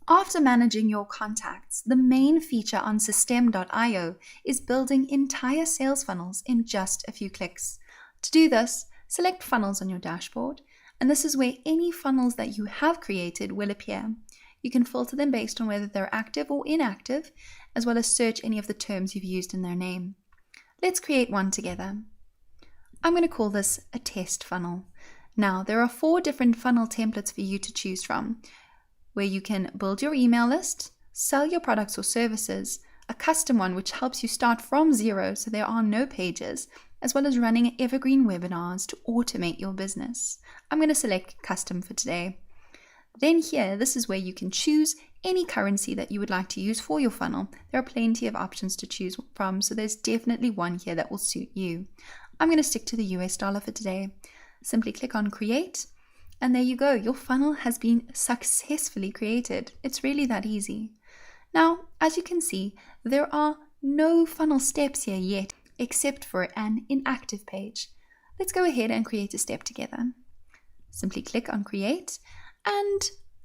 After managing your contacts, the main feature on Systeme.io is building entire sales funnels in just a few clicks. To do this, select Funnels on your dashboard, and this is where any funnels that you have created will appear. You can filter them based on whether they're active or inactive, as well as search any of the terms you've used in their name. Let's create one together. I'm going to call this a test funnel. Now, there are 4 different funnel templates for you to choose from, where you can build your email list, sell your products or services, a custom one which helps you start from zero so there are no pages, as well as running evergreen webinars to automate your business. I'm going to select custom for today. Then here, this is where you can choose any currency that you would like to use for your funnel. There are plenty of options to choose from, so there's definitely one here that will suit you. I'm going to stick to the US dollar for today. Simply click on create, and there you go. Your funnel has been successfully created. It's really that easy. Now, as you can see, there are no funnel steps here yet, except for an inactive page. Let's go ahead and create a step together. Simply click on create and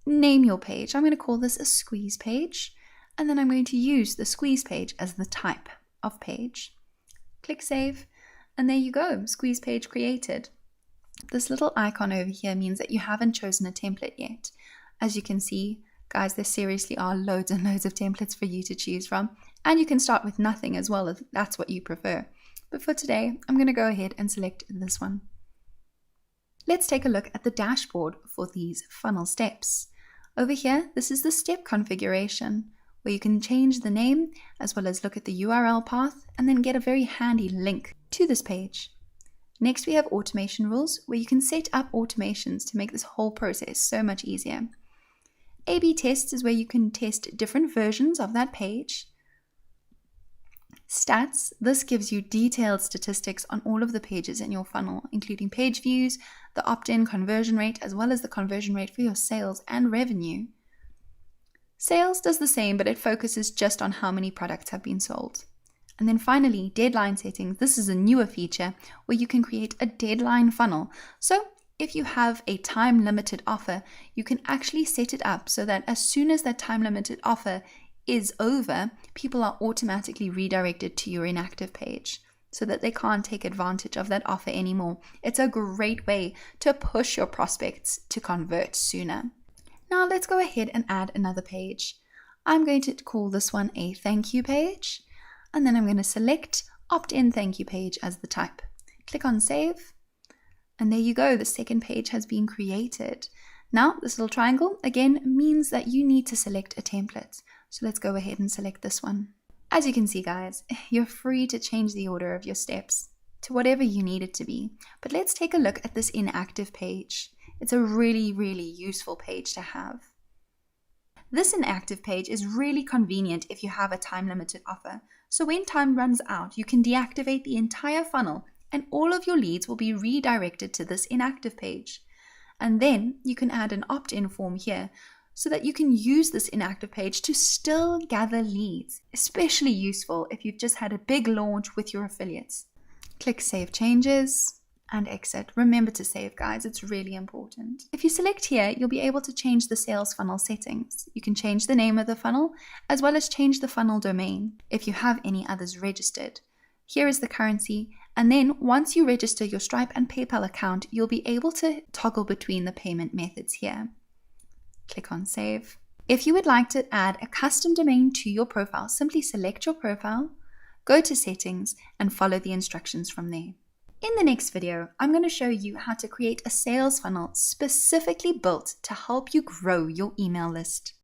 name your page. I'm going to call this a squeeze page, and then I'm going to use the squeeze page as the type of page. Click save, and there you go, squeeze page created. This little icon over here means that you haven't chosen a template yet. As you can see, guys, there seriously are loads and loads of templates for you to choose from, and you can start with nothing as well if that's what you prefer. But for today, I'm going to go ahead and select this one. Let's take a look at the dashboard for these funnel steps. Over here, this is the step configuration, where you can change the name as well as look at the URL path and then get a very handy link to this page. Next, we have automation rules, where you can set up automations to make this whole process so much easier. A/B tests is where you can test different versions of that page. Stats, this gives you detailed statistics on all of the pages in your funnel, including page views, the opt-in conversion rate, as well as the conversion rate for your sales and revenue. Sales does the same, but it focuses just on how many products have been sold. And then finally, deadline settings. This is a newer feature where you can create a deadline funnel. So if you have a time-limited offer, you can actually set it up so that as soon as that time-limited offer is over, people are automatically redirected to your inactive page so that they can't take advantage of that offer anymore. It's a great way to push your prospects to convert sooner. Now let's go ahead and add another page. I'm going to call this one a thank you page, and then I'm going to select opt-in thank you page as the type. Click on save, and there you go, the second page has been created. Now this little triangle again means that you need to select a template. So let's go ahead and select this one. As you can see, guys, you're free to change the order of your steps to whatever you need it to be. But let's take a look at this inactive page. It's a really, really useful page to have. This inactive page is really convenient if you have a time-limited offer. So when time runs out, you can deactivate the entire funnel and all of your leads will be redirected to this inactive page. And then you can add an opt-in form here so that you can use this inactive page to still gather leads, especially useful if you've just had a big launch with your affiliates. Click Save Changes and exit. Remember to save, guys, it's really important. If you select here, you'll be able to change the sales funnel settings. You can change the name of the funnel as well as change the funnel domain if you have any others registered. Here is the currency, and then once you register your Stripe and PayPal account, you'll be able to toggle between the payment methods here. Click on save. If you would like to add a custom domain to your profile, simply select your profile, go to settings, and follow the instructions from there. In the next video, I'm going to show you how to create a sales funnel specifically built to help you grow your email list.